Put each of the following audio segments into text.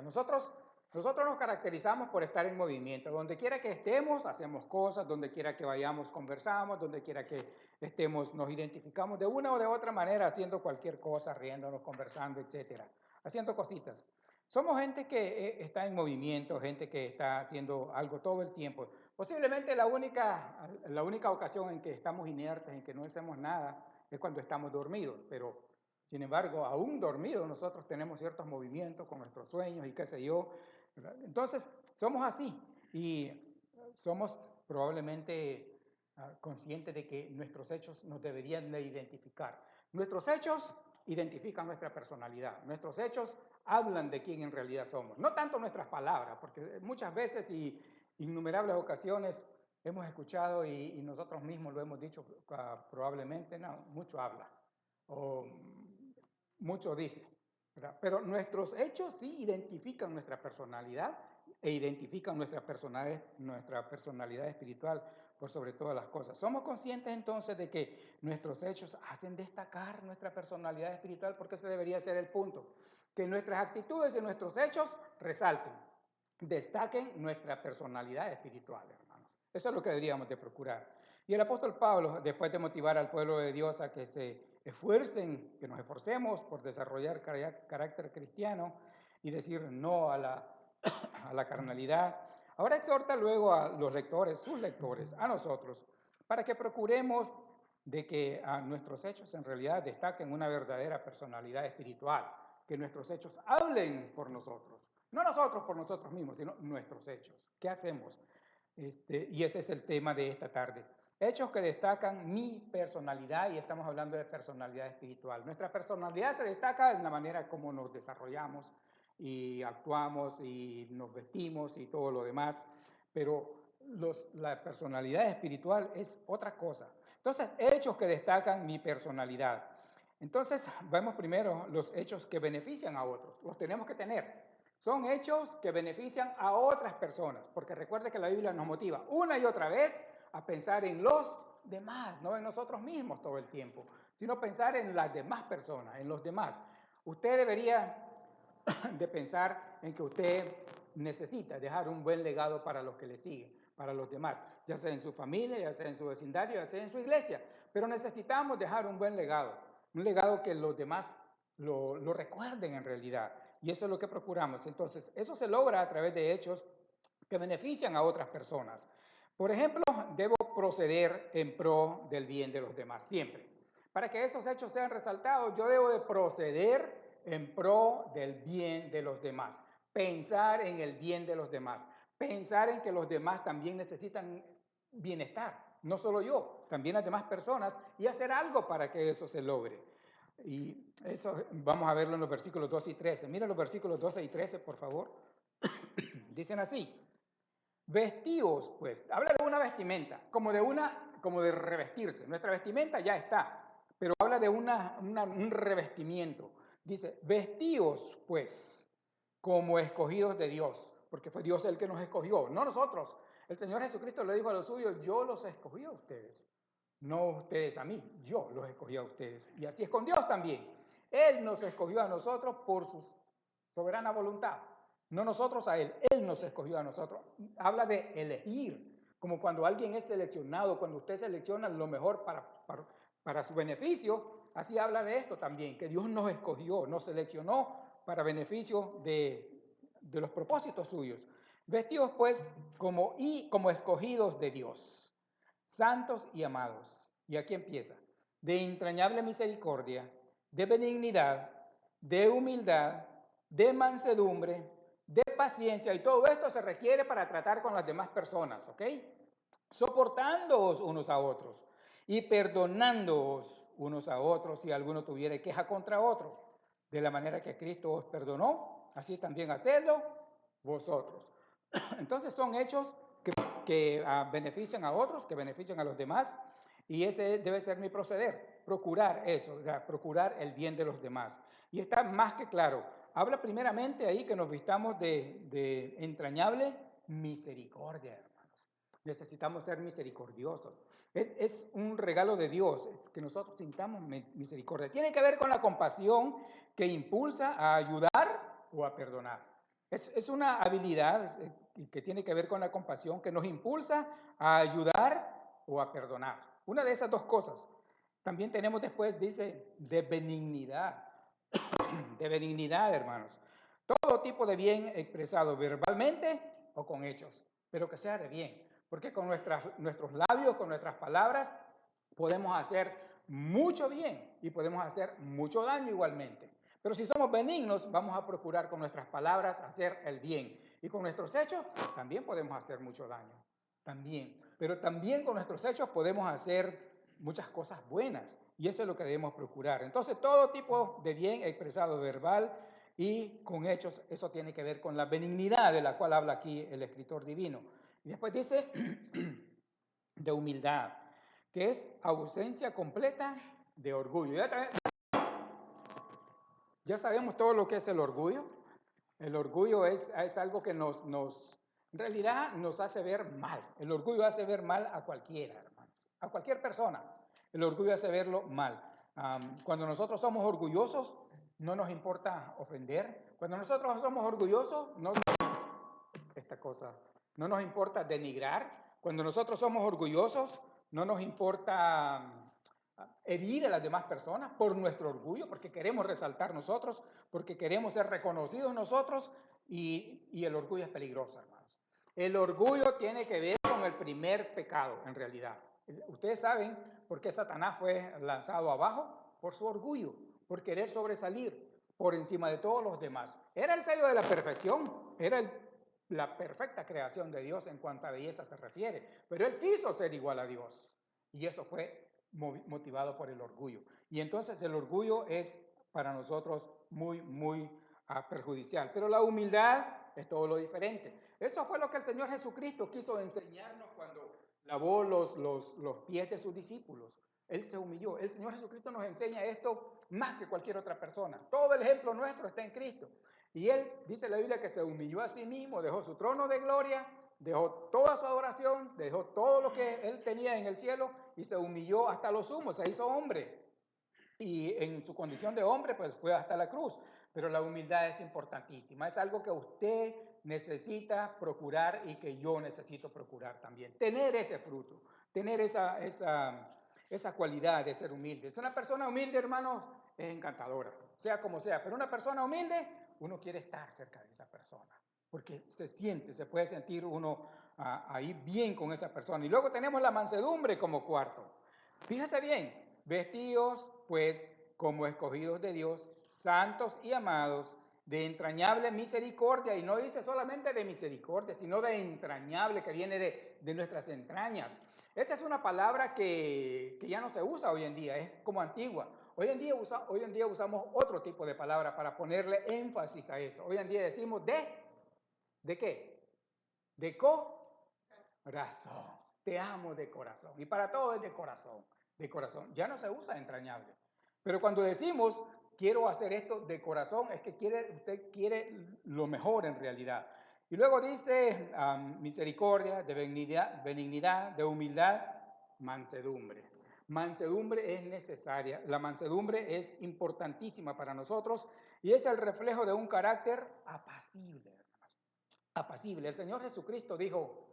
Nosotros nos caracterizamos por estar en movimiento. Donde quiera que estemos, hacemos cosas, donde quiera que vayamos, conversamos, donde quiera que estemos, nos identificamos de una o de otra manera haciendo cualquier cosa, riéndonos, conversando, etcétera, haciendo cositas. Somos gente que está en movimiento, gente que está haciendo algo todo el tiempo. Posiblemente la única ocasión en que estamos inertes, en que no hacemos nada, es cuando estamos dormidos, pero sin embargo, aún dormidos nosotros tenemos ciertos movimientos con nuestros sueños y qué sé yo, ¿verdad? Entonces, somos así y somos probablemente conscientes de que nuestros hechos nos deberían de identificar. Nuestros hechos identifican nuestra personalidad. Nuestros hechos hablan de quién en realidad somos. No tanto nuestras palabras, porque muchas veces y innumerables ocasiones hemos escuchado y nosotros mismos lo hemos dicho probablemente, no, mucho habla o mucho dice, ¿verdad? Pero nuestros hechos sí identifican nuestra personalidad e identifican nuestra personalidad espiritual por sobre todas las cosas. Somos conscientes entonces de que nuestros hechos hacen destacar nuestra personalidad espiritual, porque ese debería ser el punto. Que nuestras actitudes y nuestros hechos resalten, destaquen nuestra personalidad espiritual, hermanos. Eso es lo que deberíamos de procurar. Y el apóstol Pablo, después de motivar al pueblo de Dios a que se esfuercen, que nos esforcemos por desarrollar carácter cristiano y decir no a la carnalidad, ahora exhorta luego a los lectores, sus lectores, a nosotros, para que procuremos de que a nuestros hechos en realidad destaquen una verdadera personalidad espiritual, que nuestros hechos hablen por nosotros, no nosotros por nosotros mismos, sino nuestros hechos. ¿Qué hacemos? Y ese es el tema de esta tarde. Hechos que destacan mi personalidad, y estamos hablando de personalidad espiritual. Nuestra personalidad se destaca en la manera como nos desarrollamos y actuamos y nos vestimos y todo lo demás, pero la personalidad espiritual es otra cosa. Entonces, hechos que destacan mi personalidad. Entonces, vemos primero los hechos que benefician a otros. Los tenemos que tener. Son hechos que benefician a otras personas, porque recuerde que la Biblia nos motiva una y otra vez a pensar en los demás, no en nosotros mismos todo el tiempo, sino pensar en las demás personas, en los demás. Usted debería de pensar en que usted necesita dejar un buen legado para los que le siguen, para los demás, ya sea en su familia, ya sea en su vecindario, ya sea en su iglesia, pero necesitamos dejar un buen legado, un legado que los demás lo recuerden en realidad, y eso es lo que procuramos. Entonces, eso se logra a través de hechos que benefician a otras personas. Por ejemplo, debo proceder en pro del bien de los demás, siempre. Para que esos hechos sean resaltados, yo debo de proceder en pro del bien de los demás, pensar en el bien de los demás, pensar en que los demás también necesitan bienestar, no solo yo, también las demás personas, y hacer algo para que eso se logre. Y eso vamos a verlo en los versículos 12 y 13. Mira los versículos 12 y 13, por favor. Dicen así: vestíos, pues, habla de una vestimenta, como de revestirse. Nuestra vestimenta ya está, pero habla de un revestimiento. Dice, vestíos, pues, como escogidos de Dios, porque fue Dios el que nos escogió, no nosotros. El Señor Jesucristo le dijo a los suyos, yo los escogí a ustedes, no ustedes a mí, yo los escogí a ustedes. Y así es con Dios también. Él nos escogió a nosotros por su soberana voluntad. No nosotros a Él, Él nos escogió a nosotros. Habla de elegir, como cuando alguien es seleccionado, cuando usted selecciona lo mejor para su beneficio, así habla de esto también, que Dios nos escogió, nos seleccionó para beneficio de los propósitos suyos. Vestidos pues como escogidos de Dios, santos y amados. Y aquí empieza, de entrañable misericordia, de benignidad, de humildad, de mansedumbre, de paciencia, y todo esto se requiere para tratar con las demás personas, ¿ok? Soportándoos unos a otros y perdonándoos unos a otros si alguno tuviera queja contra otro. De la manera que Cristo os perdonó, así también hacedlo vosotros. Entonces son hechos que benefician a otros, que benefician a los demás, y ese debe ser mi proceder, procurar eso, procurar el bien de los demás. Y está más que claro, habla primeramente ahí que nos vistamos de entrañable misericordia, hermanos. Necesitamos ser misericordiosos. Es un regalo de Dios, es que nosotros sintamos misericordia. Tiene que ver con la compasión que impulsa a ayudar o a perdonar. Es una habilidad que tiene que ver con la compasión que nos impulsa a ayudar o a perdonar. Una de esas dos cosas. También tenemos después, dice, de benignidad. De benignidad, hermanos. Todo tipo de bien expresado verbalmente o con hechos, pero que sea de bien. Porque con nuestros labios, con nuestras palabras, podemos hacer mucho bien y podemos hacer mucho daño igualmente. Pero si somos benignos, vamos a procurar con nuestras palabras hacer el bien. Y con nuestros hechos también podemos hacer mucho daño. También. Pero también con nuestros hechos podemos hacer muchas cosas buenas. Y eso es lo que debemos procurar. Entonces, todo tipo de bien expresado verbal y con hechos, eso tiene que ver con la benignidad de la cual habla aquí el escritor divino. Y después dice de humildad, que es ausencia completa de orgullo. Ya sabemos todo lo que es el orgullo. El orgullo es algo que en realidad nos hace ver mal. El orgullo hace ver mal a cualquiera, hermanos, a cualquier persona. El orgullo hace verlo mal. Cuando nosotros somos orgullosos, no nos importa ofender. Cuando nosotros somos orgullosos, esta cosa, no nos importa denigrar. Cuando nosotros somos orgullosos, no nos importa herir a las demás personas por nuestro orgullo, porque queremos resaltar nosotros, porque queremos ser reconocidos nosotros, y el orgullo es peligroso, hermanos. El orgullo tiene que ver con el primer pecado, en realidad. Ustedes saben por qué Satanás fue lanzado abajo, por su orgullo, por querer sobresalir por encima de todos los demás. Era el sello de la perfección, era la perfecta creación de Dios en cuanto a belleza se refiere, pero él quiso ser igual a Dios, y eso fue motivado por el orgullo. Y entonces el orgullo es para nosotros muy, muy perjudicial. Pero la humildad es todo lo diferente. Eso fue lo que el Señor Jesucristo quiso enseñarnos cuando lavó los pies de sus discípulos. Él se humilló. El Señor Jesucristo nos enseña esto más que cualquier otra persona. Todo el ejemplo nuestro está en Cristo. Y Él, dice la Biblia, que se humilló a sí mismo, dejó su trono de gloria, dejó toda su adoración, dejó todo lo que Él tenía en el cielo y se humilló hasta lo sumo, se hizo hombre. Y en su condición de hombre, pues fue hasta la cruz. Pero la humildad es importantísima. Es algo que usted necesita procurar y que yo necesito procurar también. Tener ese fruto, tener esa cualidad de ser humilde. Es una persona humilde, hermanos, es encantadora, sea como sea. Pero una persona humilde, uno quiere estar cerca de esa persona. Porque se puede sentir uno ahí bien con esa persona. Y luego tenemos la mansedumbre como cuarto. Fíjese bien, vestidos pues como escogidos de Dios, santos y amados, de entrañable misericordia, y no dice solamente de misericordia, sino de entrañable, que viene de nuestras entrañas. Esa es una palabra que ya no se usa hoy en día, es como antigua. Hoy en día usamos otro tipo de palabra para ponerle énfasis a eso. Hoy en día decimos ¿de qué? De corazón. Te amo de corazón. Y para todo es de corazón, de corazón. Ya no se usa entrañable. Pero cuando decimos, quiero hacer esto de corazón, es que usted quiere lo mejor en realidad. Y luego dice misericordia, de benignidad, de humildad, mansedumbre. Mansedumbre es necesaria. La mansedumbre es importantísima para nosotros y es el reflejo de un carácter apacible, hermanos. Apacible. El Señor Jesucristo dijo,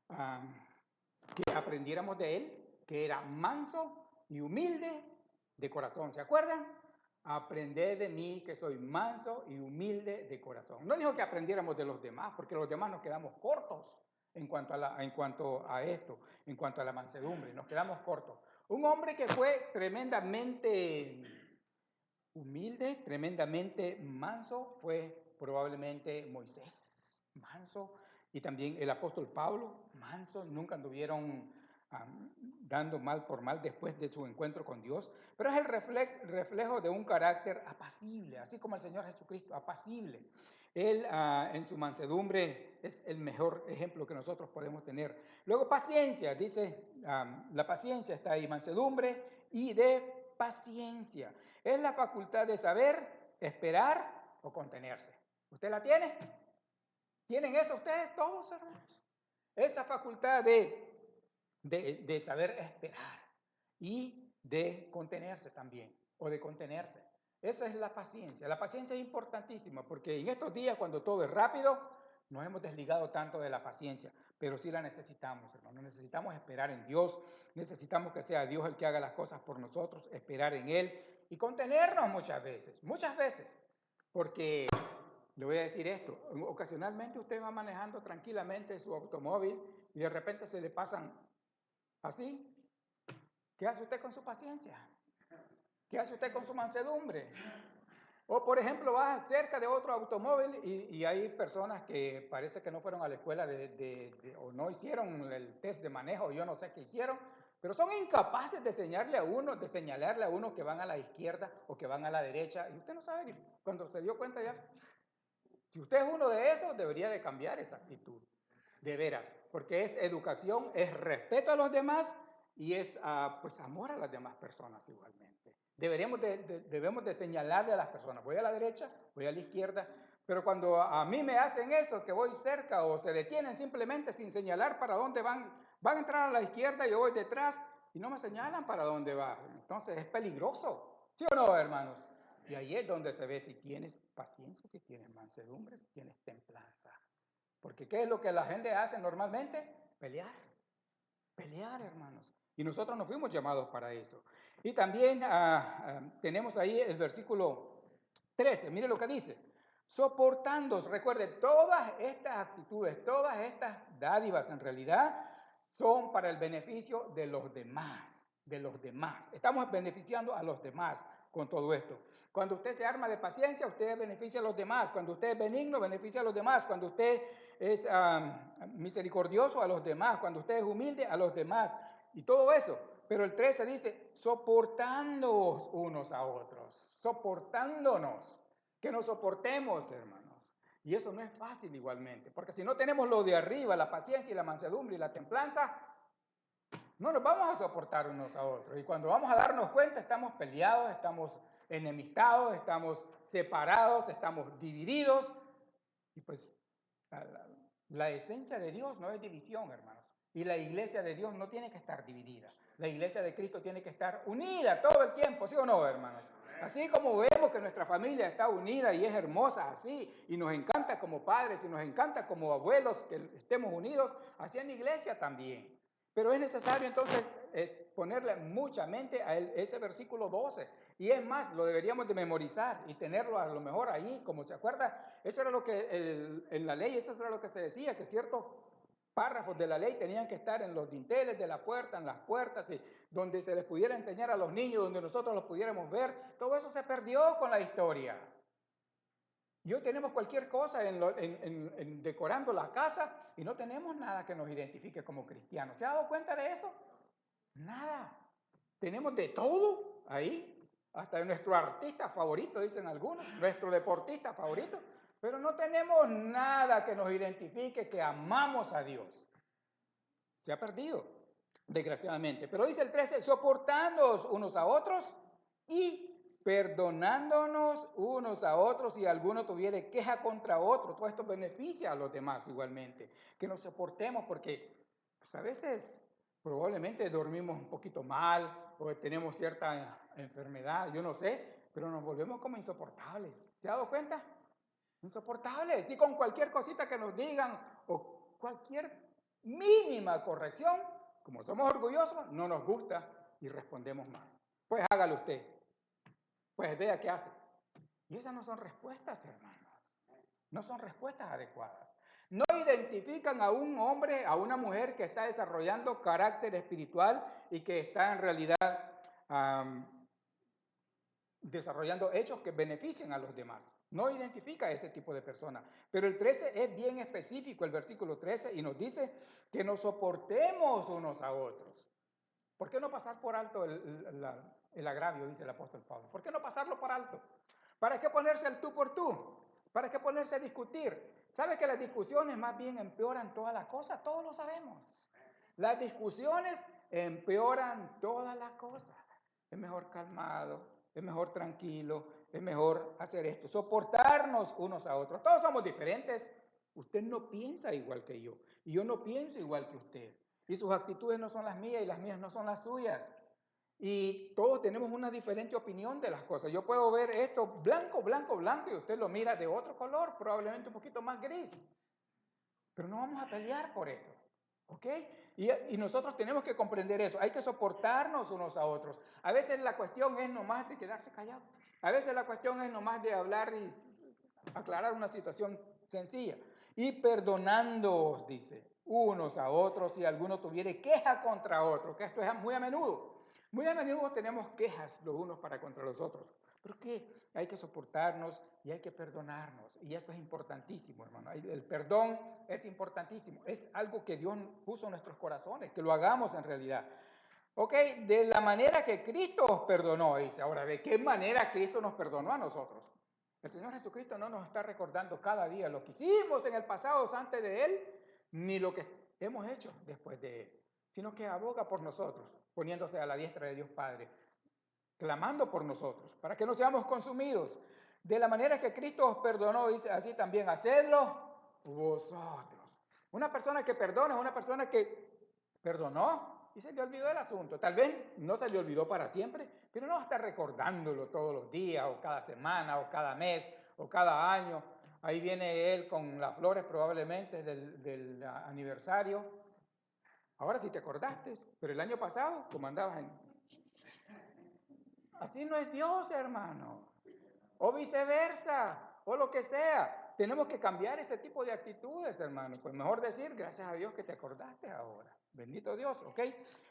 que aprendiéramos de él, que era manso y humilde de corazón. ¿Se acuerdan? Aprended de mí que soy manso y humilde de corazón. No dijo que aprendiéramos de los demás, porque los demás nos quedamos cortos en cuanto a esto, en cuanto a la mansedumbre, nos quedamos cortos. Un hombre que fue tremendamente humilde, tremendamente manso, fue probablemente Moisés, manso, y también el apóstol Pablo, manso, nunca anduvieron dando mal por mal después de su encuentro con Dios, pero es el reflejo de un carácter apacible, así como el Señor Jesucristo, apacible. Él en su mansedumbre es el mejor ejemplo que nosotros podemos tener. Luego paciencia, dice, la paciencia está ahí, mansedumbre y de paciencia. Es la facultad de saber, esperar o contenerse. ¿Usted la tiene? ¿Tienen eso ustedes todos, hermanos? Esa facultad de saber esperar y de contenerse también, o de contenerse. Eso es la paciencia. La paciencia es importantísima porque en estos días, cuando todo es rápido, nos hemos desligado tanto de la paciencia, pero sí la necesitamos, hermano. Necesitamos esperar en Dios, necesitamos que sea Dios el que haga las cosas por nosotros, esperar en Él y contenernos muchas veces, porque le voy a decir esto, ocasionalmente usted va manejando tranquilamente su automóvil y de repente se le pasan así. ¿Qué hace usted con su paciencia? ¿Qué hace usted con su mansedumbre? O, por ejemplo, va cerca de otro automóvil y hay personas que parece que no fueron a la escuela o no hicieron el test de manejo, yo no sé qué hicieron, pero son incapaces de señalarle a uno que van a la izquierda o que van a la derecha. Y usted no sabe, cuando se dio cuenta ya, si usted es uno de esos, debería de cambiar esa actitud, de veras, porque es educación, es respeto a los demás y es pues amor a las demás personas igualmente. Debemos de señalarle a las personas, voy a la derecha, voy a la izquierda, pero cuando a mí me hacen eso, que voy cerca o se detienen simplemente sin señalar para dónde van a entrar a la izquierda y yo voy detrás y no me señalan para dónde va, entonces es peligroso, ¿sí o no, hermanos? Y ahí es donde se ve si tienes paciencia, si tienes mansedumbre, si tienes templanza. Porque ¿qué es lo que la gente hace normalmente? Pelear. Pelear, hermanos. Y nosotros no fuimos llamados para eso. Y también tenemos ahí el versículo 13. Mire lo que dice. Soportándoos. Recuerde, todas estas actitudes, todas estas dádivas en realidad son para el beneficio de los demás. De los demás. Estamos beneficiando a los demás con todo esto. Cuando usted se arma de paciencia, usted beneficia a los demás. Cuando usted es benigno, beneficia a los demás. Cuando usted es misericordioso, a los demás. Cuando usted es humilde, a los demás. Y todo eso. Pero el 13 dice, soportándoos unos a otros. Soportándonos. Que nos soportemos, hermanos. Y eso no es fácil igualmente. Porque si no tenemos lo de arriba, la paciencia y la mansedumbre y la templanza, no nos vamos a soportar unos a otros. Y cuando vamos a darnos cuenta, estamos peleados, estamos enemistados, estamos separados, estamos divididos. Y pues la esencia de Dios no es división, hermanos. Y la iglesia de Dios no tiene que estar dividida. La iglesia de Cristo tiene que estar unida todo el tiempo, ¿sí o no, hermanos? Así como vemos que nuestra familia está unida y es hermosa así, y nos encanta como padres y nos encanta como abuelos que estemos unidos, así en la iglesia también. Pero es necesario entonces ponerle mucha mente a ese versículo 12. Y es más, lo deberíamos de memorizar y tenerlo a lo mejor ahí, como se acuerda, eso era lo que en la ley, eso era lo que se decía, que ciertos párrafos de la ley tenían que estar en los dinteles de la puerta, en las puertas, y donde se les pudiera enseñar a los niños, donde nosotros los pudiéramos ver. Todo eso se perdió con la historia. Y hoy tenemos cualquier cosa en decorando la casa y no tenemos nada que nos identifique como cristianos. ¿Se ha dado cuenta de eso? Nada. Tenemos de todo ahí, hasta de nuestro artista favorito, dicen algunos, nuestro deportista favorito, pero no tenemos nada que nos identifique que amamos a Dios. Se ha perdido, desgraciadamente. Pero dice el 13, soportándoos unos a otros y perdonándonos unos a otros si alguno tuviere queja contra otro. Todo esto beneficia a los demás igualmente. Que nos soportemos porque pues, a veces probablemente dormimos un poquito mal o tenemos cierta enfermedad, yo no sé, pero nos volvemos como insoportables. ¿Se ha dado cuenta? Insoportables. Y con cualquier cosita que nos digan o cualquier mínima corrección, como somos orgullosos, no nos gusta y respondemos mal. Pues hágalo usted. Pues vea qué hace. Y esas no son respuestas, hermanos. No son respuestas adecuadas. No identifican a un hombre, a una mujer que está desarrollando carácter espiritual y que está en realidad desarrollando hechos que beneficien a los demás. No identifica a ese tipo de personas. Pero el 13 es bien específico, el versículo 13, y nos dice que nos soportemos unos a otros. ¿Por qué no pasar por alto el agravio, dice el apóstol Pablo? ¿Por qué no pasarlo por alto? ¿Para qué ponerse al tú por tú? ¿Para qué ponerse a discutir? ¿Sabe que las discusiones más bien empeoran toda la cosa? Todos lo sabemos. Las discusiones empeoran todas las cosas. Es mejor calmado, es mejor tranquilo, es mejor hacer esto, soportarnos unos a otros. Todos somos diferentes. Usted no piensa igual que yo y yo no pienso igual que usted. Y sus actitudes no son las mías y las mías no son las suyas. Y todos tenemos una diferente opinión de las cosas. Yo puedo ver esto blanco, blanco, blanco y usted lo mira de otro color, probablemente un poquito más gris. Pero no vamos a pelear por eso. ¿Ok? Y nosotros tenemos que comprender eso. Hay que soportarnos unos a otros. A veces la cuestión es nomás de quedarse callado. A veces la cuestión es nomás de hablar y aclarar una situación sencilla. Y perdonándoos, dice, unos a otros si alguno tuviere queja contra otro, que esto es muy a menudo. Muy a menudo tenemos quejas los unos para contra los otros. ¿Pero qué? Hay que soportarnos y hay que perdonarnos. Y esto es importantísimo, hermano. El perdón es importantísimo. Es algo que Dios puso en nuestros corazones, que lo hagamos en realidad. Ok, de la manera que Cristo os perdonó, dice. Ahora, ¿de qué manera Cristo nos perdonó a nosotros? El Señor Jesucristo no nos está recordando cada día lo que hicimos en el pasado antes de Él, ni lo que hemos hecho después de Él, sino que aboga por nosotros, poniéndose a la diestra de Dios Padre, clamando por nosotros, para que no seamos consumidos. De la manera que Cristo os perdonó, dice, así también hacedlo vosotros. Una persona que perdona es una persona que perdonó y se le olvidó el asunto. Tal vez no se le olvidó para siempre, pero no va a estar recordándolo todos los días, o cada semana, o cada mes, o cada año. Ahí viene él con las flores probablemente del aniversario. Ahora sí te acordaste, pero el año pasado, como andabas en... Así no es Dios, hermano. O viceversa, o lo que sea. Tenemos que cambiar ese tipo de actitudes, hermano. Pues mejor decir, gracias a Dios que te acordaste ahora. Bendito Dios, ¿ok?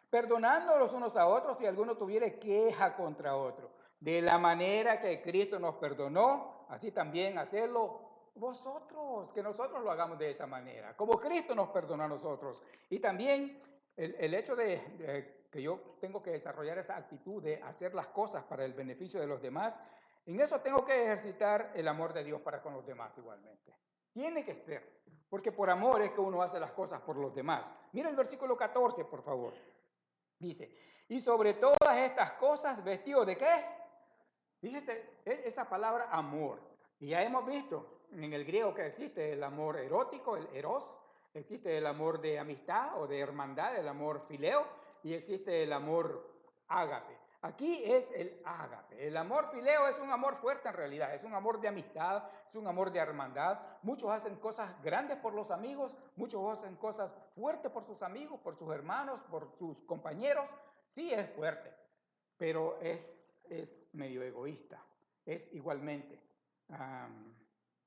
Perdonando los unos a otros si alguno tuviere queja contra otro. De la manera que Cristo nos perdonó, así también hacerlo vosotros, que nosotros lo hagamos de esa manera, como Cristo nos perdonó a nosotros. Y también el hecho de que yo tengo que desarrollar esa actitud de hacer las cosas para el beneficio de los demás, en eso tengo que ejercitar el amor de Dios para con los demás igualmente. Tiene que ser, porque por amor es que uno hace las cosas por los demás. Mira el versículo 14, por favor. Dice, y sobre todas estas cosas, ¿vestido de qué? Fíjese, esa palabra amor. Y ya hemos visto en el griego que existe el amor erótico, el eros, existe el amor de amistad o de hermandad, el amor fileo, y existe el amor ágape. Aquí es el ágape. El amor fileo es un amor fuerte en realidad, es un amor de amistad, es un amor de hermandad. Muchos hacen cosas grandes por los amigos, muchos hacen cosas fuertes por sus amigos, por sus hermanos, por sus compañeros. Sí es fuerte, pero es medio egoísta. Es igualmente,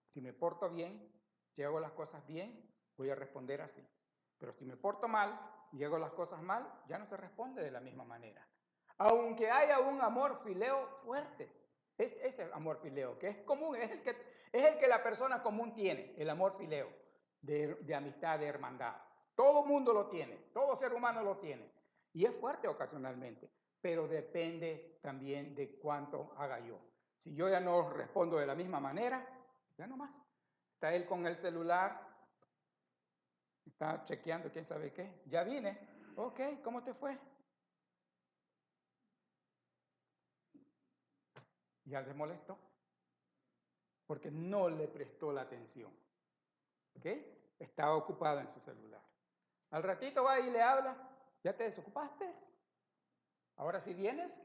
si me porto bien, si hago las cosas bien, voy a responder así. Pero si me porto mal y hago las cosas mal, ya no se responde de la misma manera. Aunque haya un amor fileo fuerte, es ese amor fileo, que es común, es el que la persona común tiene, el amor fileo, de amistad, de hermandad. Todo mundo lo tiene, todo ser humano lo tiene. Y es fuerte ocasionalmente, pero depende también de cuánto haga yo. Si yo ya no respondo de la misma manera, ya no más. Está él con el celular, está chequeando quién sabe qué. Ya vine. Ok, ¿cómo te fue? Ya le molestó, porque no le prestó la atención. ¿Ok? Estaba ocupado en su celular. Al ratito va y le habla, ¿ya te desocupaste? Ahora si vienes,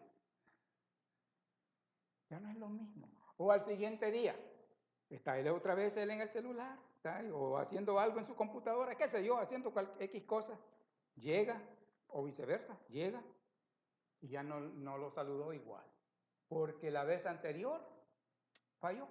ya no es lo mismo. O al siguiente día, está él otra vez él en el celular, ¿está? O haciendo algo en su computadora, qué sé yo, haciendo X cosa. Llega, o viceversa, llega y ya no lo saludó igual. Porque la vez anterior falló.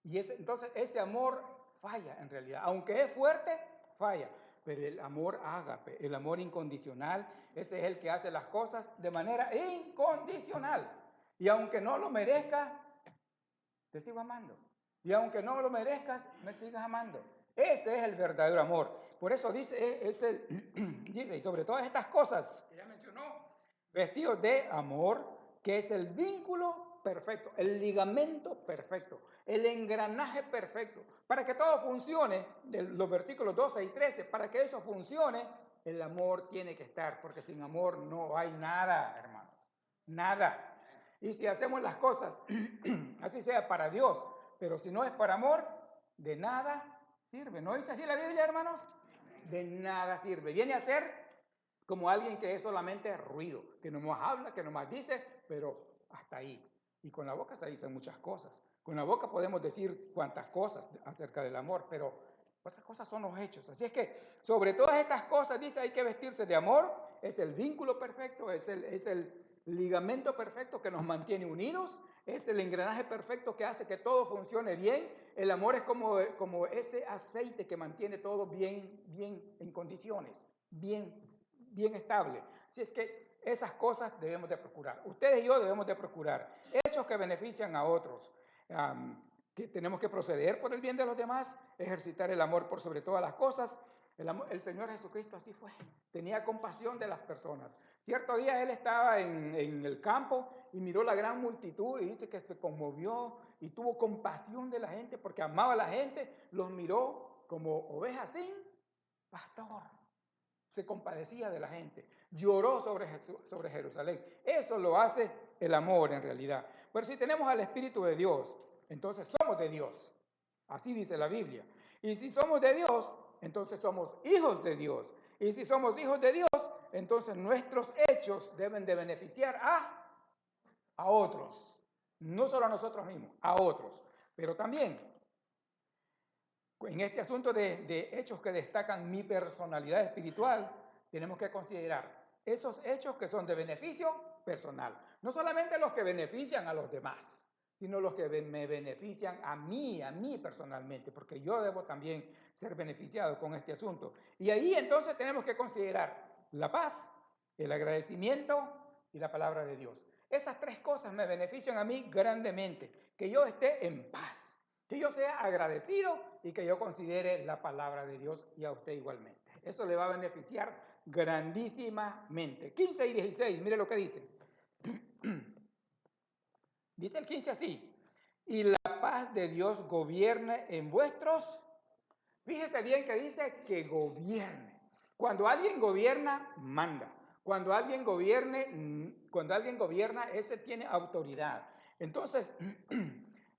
Y entonces ese amor falla en realidad. Aunque es fuerte, falla. Pero el amor ágape, el amor incondicional, ese es el que hace las cosas de manera incondicional. Y aunque no lo merezca, te sigo amando. Y aunque no lo merezcas, me sigas amando. Ese es el verdadero amor. Por eso dice, dice, y sobre todas estas cosas que ya mencionó, vestidos de amor, que es el vínculo perfecto, el ligamento perfecto, el engranaje perfecto. Para que todo funcione, de los versículos 12 y 13, para que eso funcione, el amor tiene que estar, porque sin amor no hay nada, hermano. Nada. Y si hacemos las cosas, así sea para Dios, pero si no es para amor, de nada sirve. ¿No dice así la Biblia, hermanos? De nada sirve. Viene a ser como alguien que es solamente ruido, que nomás habla, que nomás dice, pero hasta ahí. Y con la boca se dicen muchas cosas. Con la boca podemos decir cuantas cosas acerca del amor, pero otras cosas son los hechos. Así es que sobre todas estas cosas dice hay que vestirse de amor. Es el vínculo perfecto, es el ligamento perfecto que nos mantiene unidos, es el engranaje perfecto que hace que todo funcione bien. El amor es como ese aceite que mantiene todo bien en condiciones, bien estable. Así es que esas cosas debemos de procurar. Ustedes y yo debemos de procurar hechos que benefician a otros. Que tenemos que proceder por el bien de los demás, ejercitar el amor por sobre todas las cosas. El Señor Jesucristo así fue. Tenía compasión de las personas. Cierto día Él estaba en el campo y miró la gran multitud y dice que se conmovió y tuvo compasión de la gente porque amaba a la gente. Los miró como ovejas sin pastor. Se compadecía de la gente, lloró sobre Jerusalén. Eso lo hace el amor en realidad. Pero si tenemos al Espíritu de Dios, entonces somos de Dios. Así dice la Biblia. Y si somos de Dios, entonces somos hijos de Dios. Y si somos hijos de Dios, entonces nuestros hechos deben de beneficiar a otros. No solo a nosotros mismos, a otros. Pero también en este asunto de hechos que destacan mi personalidad espiritual, tenemos que considerar esos hechos que son de beneficio personal. No solamente los que benefician a los demás, sino los que me benefician a mí personalmente, porque yo debo también ser beneficiado con este asunto. Y ahí entonces tenemos que considerar la paz, el agradecimiento y la palabra de Dios. Esas tres cosas me benefician a mí grandemente, que yo esté en paz, que yo sea agradecido y que yo considere la palabra de Dios y a usted igualmente. Eso le va a beneficiar grandísimamente. 15 y 16, mire lo que dice. Dice el 15 así. Y la paz de Dios gobierne en vuestros. Fíjese bien que dice que gobierne. Cuando alguien gobierna, manda. Cuando alguien gobierna, ese tiene autoridad. Entonces,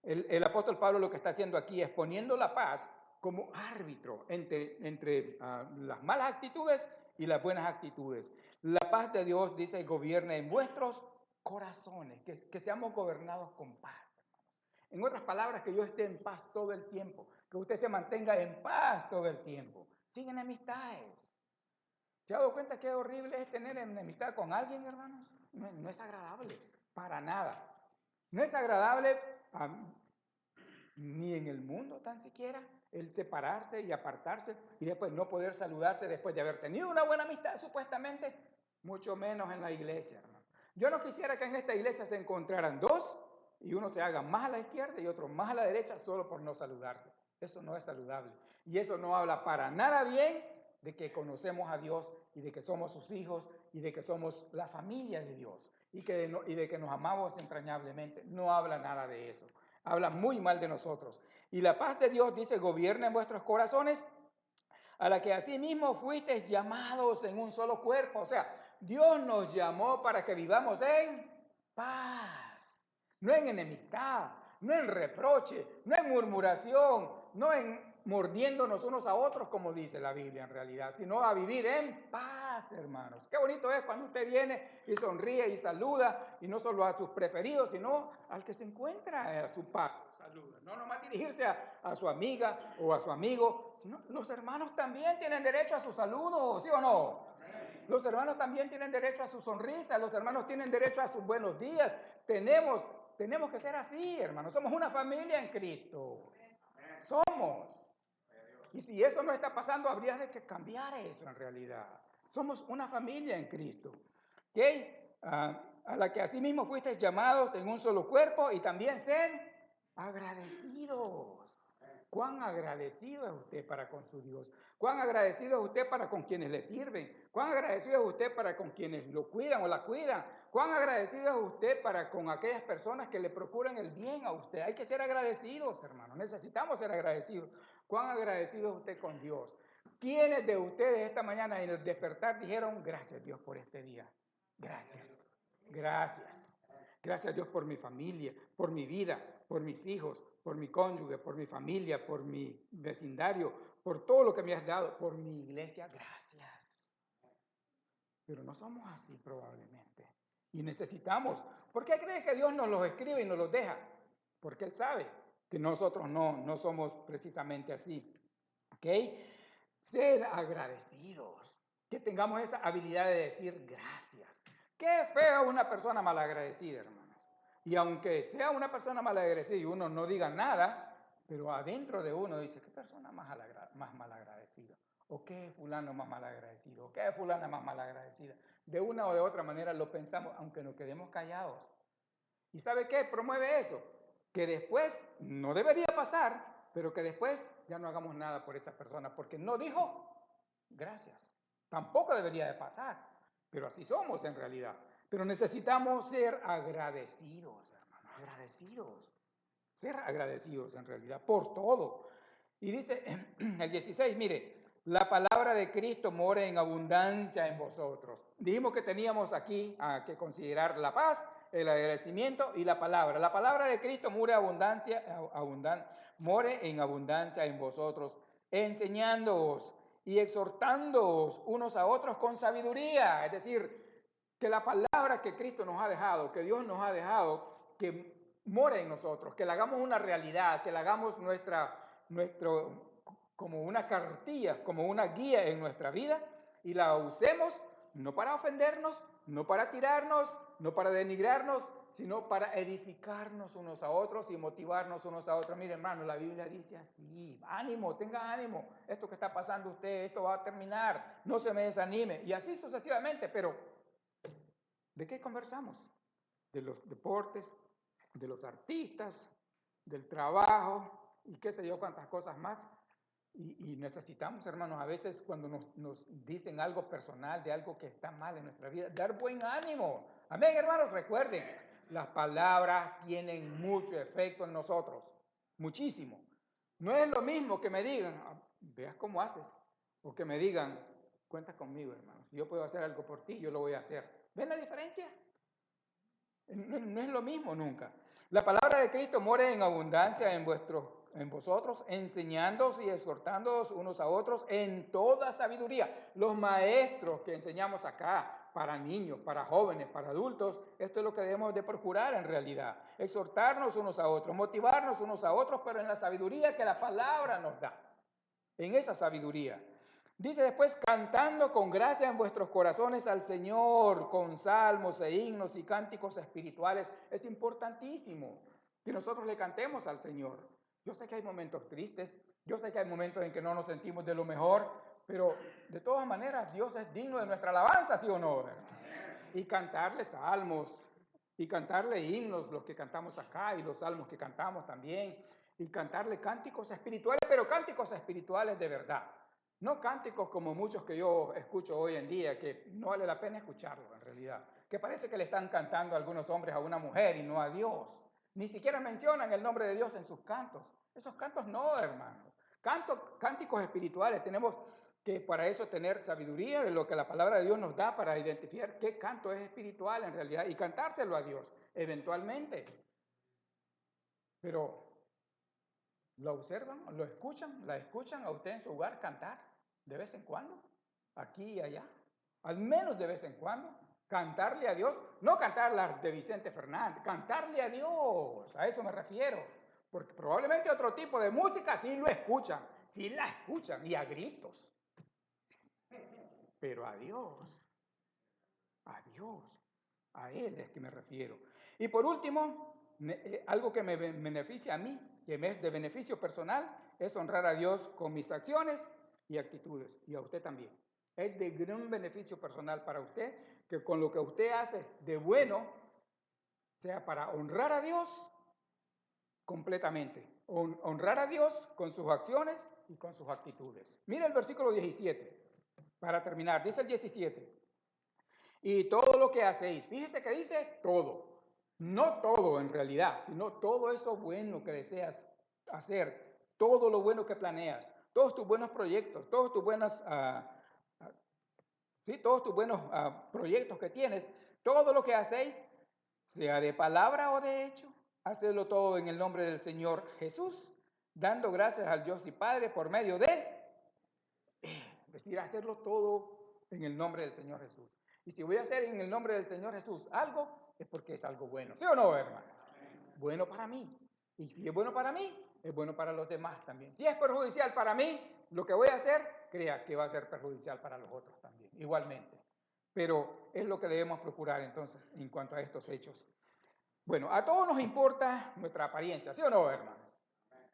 el apóstol Pablo lo que está haciendo aquí es poniendo la paz como árbitro entre las malas actitudes y las buenas actitudes. La paz de Dios, dice, gobierne en vuestros corazones, que seamos gobernados con paz. En otras palabras, que yo esté en paz todo el tiempo, que usted se mantenga en paz todo el tiempo, sin enemistades. ¿Se ha dado cuenta qué horrible es tener enemistad con alguien, hermanos? No es agradable, para nada. No es agradable ni en el mundo tan siquiera el separarse y apartarse y después no poder saludarse después de haber tenido una buena amistad supuestamente, mucho menos en la iglesia, hermano. Yo no quisiera que en esta iglesia se encontraran dos y uno se haga más a la izquierda y otro más a la derecha solo por no saludarse. Eso no es saludable. Y eso no habla para nada bien de que conocemos a Dios y de que somos sus hijos y de que somos la familia de Dios y de que nos amamos entrañablemente. No habla nada de eso. Habla muy mal de nosotros. Y la paz de Dios, dice, gobierna en vuestros corazones, a la que asimismo fuisteis llamados en un solo cuerpo. O sea, Dios nos llamó para que vivamos en paz, no en enemistad, no en reproche, no en murmuración, no en mordiéndonos unos a otros, como dice la Biblia en realidad, sino a vivir en paz, hermanos. Qué bonito es cuando usted viene y sonríe y saluda, y no solo a sus preferidos, sino al que se encuentra a su paz. Saluda. No nomás dirigirse a su amiga o a su amigo, sino los hermanos también tienen derecho a su saludo, ¿sí o no? Los hermanos también tienen derecho a su sonrisa, los hermanos tienen derecho a sus buenos días. Tenemos que ser así, hermanos. Somos una familia en Cristo. Somos. Y si eso no está pasando, habría de que cambiar eso en realidad. Somos una familia en Cristo. ¿Ok? A la que asimismo fuisteis llamados en un solo cuerpo y también sed agradecidos. ¿Cuán agradecido es usted para con su Dios? ¿Cuán agradecido es usted para con quienes le sirven? ¿Cuán agradecido es usted para con quienes lo cuidan o la cuidan? ¿Cuán agradecido es usted para con aquellas personas que le procuran el bien a usted? Hay que ser agradecidos, hermanos. Necesitamos ser agradecidos. ¿Cuán agradecido es usted con Dios? ¿Quiénes de ustedes esta mañana en el despertar dijeron, gracias Dios por este día? Gracias, gracias. Gracias Dios por mi familia, por mi vida, por mis hijos, por mi cónyuge, por mi familia, por mi vecindario, por todo lo que me has dado, por mi iglesia. Gracias. pero no somos así probablemente. Y necesitamos. ¿Por qué cree que Dios nos los escribe y nos los deja? Porque Él sabe que nosotros no somos precisamente así. ¿Ok? Ser agradecidos. Que tengamos esa habilidad de decir gracias. Qué feo una persona malagradecida, hermanos. Y aunque sea una persona malagradecida y uno no diga nada, pero adentro de uno dice, ¿qué persona más malagradecida? ¿O qué fulano más malagradecido? ¿O qué fulana más malagradecida? De una o de otra manera lo pensamos, aunque nos quedemos callados. ¿Y sabe qué? Promueve eso. Que después, no debería pasar, pero que después ya no hagamos nada por esa persona, porque no dijo gracias. Tampoco debería de pasar, pero así somos en realidad. Pero necesitamos ser agradecidos, hermanos, agradecidos. Ser agradecidos en realidad por todo. Y dice el 16, mire, la palabra de Cristo mora en abundancia en vosotros. Dijimos que teníamos aquí que considerar la paz, el agradecimiento y la palabra. La palabra de Cristo more en abundancia en vosotros, enseñándoos y exhortándoos unos a otros con sabiduría. Es decir, que la palabra que Cristo nos ha dejado, que Dios nos ha dejado, que more en nosotros, que la hagamos una realidad, que la hagamos como una cartilla, como una guía en nuestra vida y la usemos no para ofendernos, no para tirarnos, no para denigrarnos, sino para edificarnos unos a otros y motivarnos unos a otros. Mire, hermano, la Biblia dice así, ánimo, tenga ánimo, esto que está pasando usted, esto va a terminar, no se me desanime, y así sucesivamente, pero ¿de qué conversamos? De los deportes, de los artistas, del trabajo y qué sé yo, cuántas cosas más. Y necesitamos, hermanos, a veces cuando nos dicen algo personal de algo que está mal en nuestra vida, dar buen ánimo. Amén, hermanos, recuerden, las palabras tienen mucho efecto en nosotros, muchísimo. No es lo mismo que me digan, veas cómo haces, o que me digan, cuenta conmigo, hermanos, si yo puedo hacer algo por ti, yo lo voy a hacer. ¿Ven la diferencia? No es lo mismo nunca. La palabra de Cristo mora en abundancia en vosotros, enseñándoos y exhortándoos unos a otros en toda sabiduría. Los maestros que enseñamos acá, para niños, para jóvenes, para adultos, esto es lo que debemos de procurar en realidad. Exhortarnos unos a otros, motivarnos unos a otros, pero en la sabiduría que la palabra nos da. En esa sabiduría. Dice después, cantando con gracia en vuestros corazones al Señor, con salmos e himnos y cánticos espirituales. Es importantísimo que nosotros le cantemos al Señor. Yo sé que hay momentos tristes, yo sé que hay momentos en que no nos sentimos de lo mejor, pero de todas maneras Dios es digno de nuestra alabanza, ¿sí o no? Y cantarle salmos, y cantarle himnos, los que cantamos acá, y los salmos que cantamos también, y cantarle cánticos espirituales, pero cánticos espirituales de verdad. No cánticos como muchos que yo escucho hoy en día, que no vale la pena escucharlo en realidad. Que parece que le están cantando algunos hombres a una mujer y no a Dios. Ni siquiera mencionan el nombre de Dios en sus cantos. Esos cantos no, hermanos. Cánticos espirituales. Tenemos que para eso tener sabiduría de lo que la palabra de Dios nos da para identificar qué canto es espiritual en realidad y cantárselo a Dios eventualmente. Pero ¿lo observan? ¿Lo escuchan? ¿La escuchan a usted en su hogar cantar de vez en cuando? Aquí y allá. Al menos de vez en cuando. Cantarle a Dios. No cantar las de Vicente Fernández. Cantarle a Dios. A eso me refiero. Porque probablemente otro tipo de música sí lo escuchan. Sí la escuchan y a gritos. Pero a Dios. A Dios. A Él es que me refiero. Y por último, algo que me beneficia a mí, que me es de beneficio personal, es honrar a Dios con mis acciones y actitudes. Y a usted también. Es de gran beneficio personal para usted que con lo que usted hace de bueno, sea para honrar a Dios completamente. Honrar a Dios con sus acciones y con sus actitudes. Mira el versículo 17, para terminar. Dice el 17. Y todo lo que hacéis, fíjese que dice todo, no todo en realidad, sino todo eso bueno que deseas hacer, todo lo bueno que planeas, todos tus buenos proyectos, todos tus buenos proyectos que tienes, todo lo que hacéis, sea de palabra o de hecho, hacedlo todo en el nombre del Señor Jesús, dando gracias al Dios y Padre por medio de, es decir, hacerlo todo en el nombre del Señor Jesús. Y si voy a hacer en el nombre del Señor Jesús algo, es porque es algo bueno. ¿Sí o no, hermano? Bueno para mí. Y si es bueno para mí, es bueno para los demás también. Si es perjudicial para mí, lo que voy a hacer, crea que va a ser perjudicial para los otros también, igualmente. Pero es lo que debemos procurar entonces en cuanto a estos hechos. Bueno, a todos nos importa nuestra apariencia, ¿sí o no, hermano?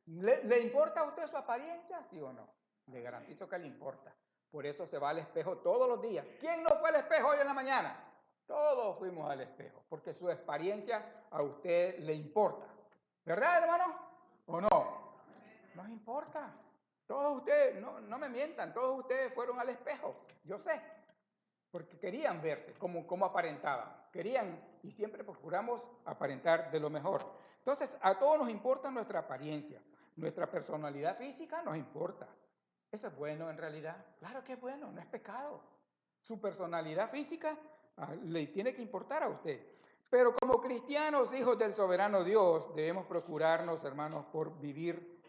¿Le importa a usted su apariencia, sí o no? Le garantizo que le importa. Por eso se va al espejo todos los días. ¿Quién no fue al espejo hoy en la mañana? Todos fuimos al espejo, porque su apariencia a usted le importa. ¿Verdad, hermano? ¿O no? Nos importa. Todos ustedes, no me mientan, todos ustedes fueron al espejo. Yo sé, porque querían verse, como aparentaban. Querían, y siempre procuramos aparentar de lo mejor. Entonces, a todos nos importa nuestra apariencia. Nuestra personalidad física nos importa. Eso es bueno en realidad. Claro que es bueno, no es pecado. Su personalidad física le tiene que importar a usted. Pero como cristianos, hijos del soberano Dios, debemos procurarnos, hermanos, por vivir,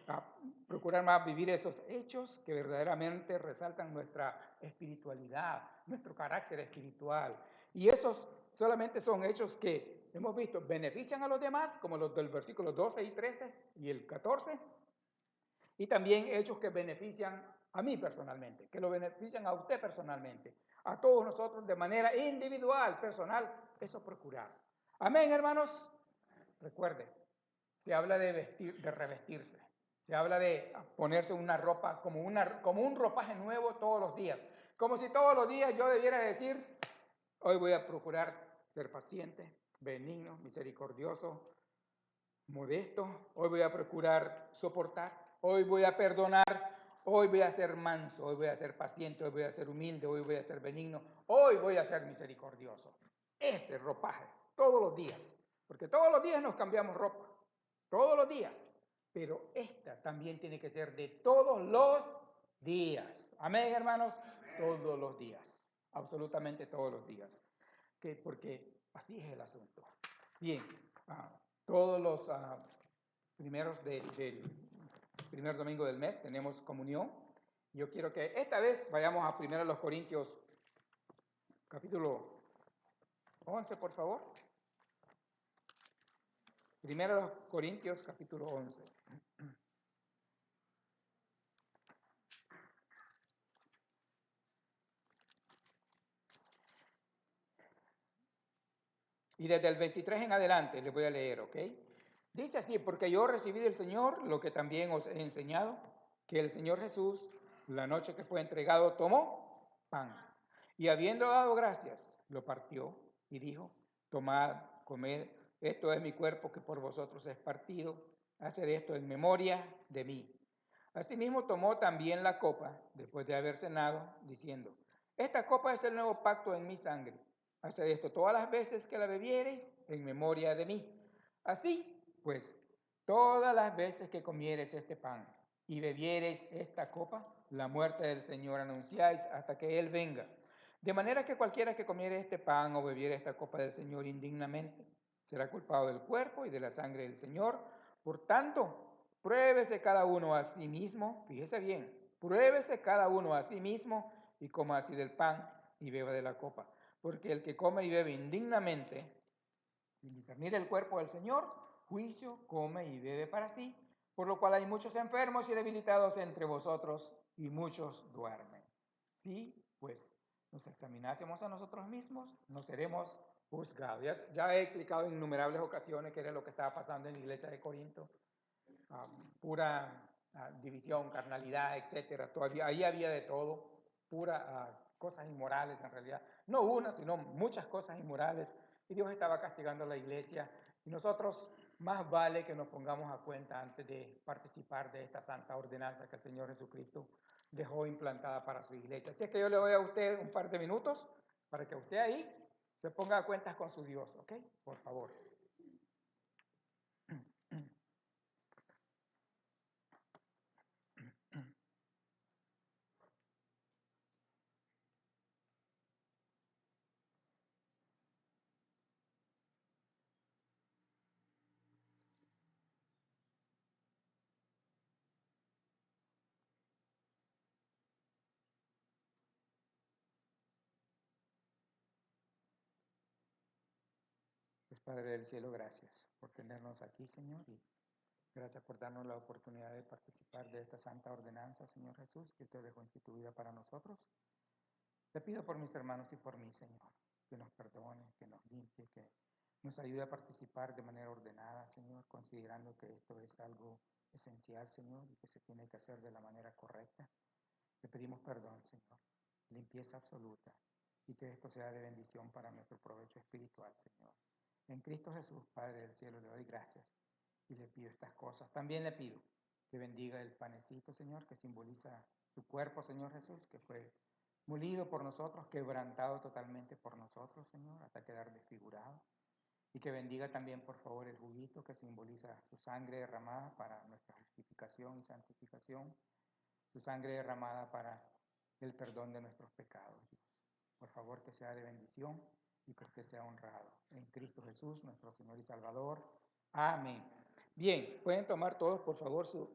procurar más vivir esos hechos que verdaderamente resaltan nuestra espiritualidad, nuestro carácter espiritual. Y esos solamente son hechos que hemos visto benefician a los demás, como los del versículo 12 y 13 y el 14, y también hechos que benefician a mí personalmente, que lo benefician a usted personalmente, a todos nosotros de manera individual, personal, eso procurar. Amén, hermanos. Recuerde, se habla de vestir, de revestirse. Se habla de ponerse una ropa como un ropaje nuevo todos los días. Como si todos los días yo debiera decir, hoy voy a procurar ser paciente, benigno, misericordioso, modesto. Hoy voy a procurar soportar. Hoy voy a perdonar. Hoy voy a ser manso. Hoy voy a ser paciente. Hoy voy a ser humilde. Hoy voy a ser benigno. Hoy voy a ser misericordioso. Ese ropaje, todos los días. Porque todos los días nos cambiamos ropa. Todos los días. Pero esta también tiene que ser de todos los días. Amén, hermanos. Todos los días. Absolutamente todos los días. Porque así es el asunto. Bien. Todos los primeros del primer domingo del mes tenemos comunión. Yo quiero que esta vez vayamos a 1 Corintios capítulo 11, por favor. 1 Corintios capítulo 11. Y desde el 23 en adelante les voy a leer, ¿ok? Dice así, porque yo recibí del Señor lo que también os he enseñado, que el Señor Jesús, la noche que fue entregado, tomó pan. Y habiendo dado gracias, lo partió y dijo, tomad, comed, esto es mi cuerpo que por vosotros es partido, haced esto en memoria de mí. Asimismo tomó también la copa, después de haber cenado, diciendo, esta copa es el nuevo pacto en mi sangre. Haced esto todas las veces que la bebiereis en memoria de mí. Así, pues, todas las veces que comiereis este pan y bebiereis esta copa, la muerte del Señor anunciáis hasta que Él venga. De manera que cualquiera que comiere este pan o bebiere esta copa del Señor indignamente, será culpado del cuerpo y de la sangre del Señor. Por tanto, pruébese cada uno a sí mismo, fíjese bien, pruébese cada uno a sí mismo y coma así del pan y beba de la copa. Porque el que come y bebe indignamente, sin discernir el cuerpo del Señor, juicio come y bebe para sí, por lo cual hay muchos enfermos y debilitados entre vosotros y muchos duermen. Sí, pues nos examinásemos a nosotros mismos, no seremos juzgados. Ya he explicado en innumerables ocasiones qué era lo que estaba pasando en la iglesia de Corinto. Pura división, carnalidad, etcétera. Todavía ahí había de todo, pura cosas inmorales en realidad. No una, sino muchas cosas inmorales. Y Dios estaba castigando a la iglesia. Y nosotros más vale que nos pongamos a cuenta antes de participar de esta santa ordenanza que el Señor Jesucristo dejó implantada para su iglesia. Así es que yo le doy a usted un par de minutos para que usted ahí se ponga a cuentas con su Dios, ¿ok? Por favor. Padre del cielo, gracias por tenernos aquí, Señor, y gracias por darnos la oportunidad de participar de esta santa ordenanza, Señor Jesús, que usted dejó instituida para nosotros. Te pido por mis hermanos y por mí, Señor, que nos perdone, que nos limpie, que nos ayude a participar de manera ordenada, Señor, considerando que esto es algo esencial, Señor, y que se tiene que hacer de la manera correcta. Te pedimos perdón, Señor, limpieza absoluta, y que esto sea de bendición para nuestro provecho espiritual, Señor. En Cristo Jesús, Padre del cielo, le doy gracias y le pido estas cosas. También le pido que bendiga el panecito, Señor, que simboliza su cuerpo, Señor Jesús, que fue molido por nosotros, quebrantado totalmente por nosotros, Señor, hasta quedar desfigurado. Y que bendiga también, por favor, el juguito que simboliza su sangre derramada para nuestra justificación y santificación, su sangre derramada para el perdón de nuestros pecados, Dios. Por favor, que sea de bendición y que usted sea honrado. En Cristo Jesús, nuestro Señor y Salvador. Amén. Bien, pueden tomar todos, por favor, su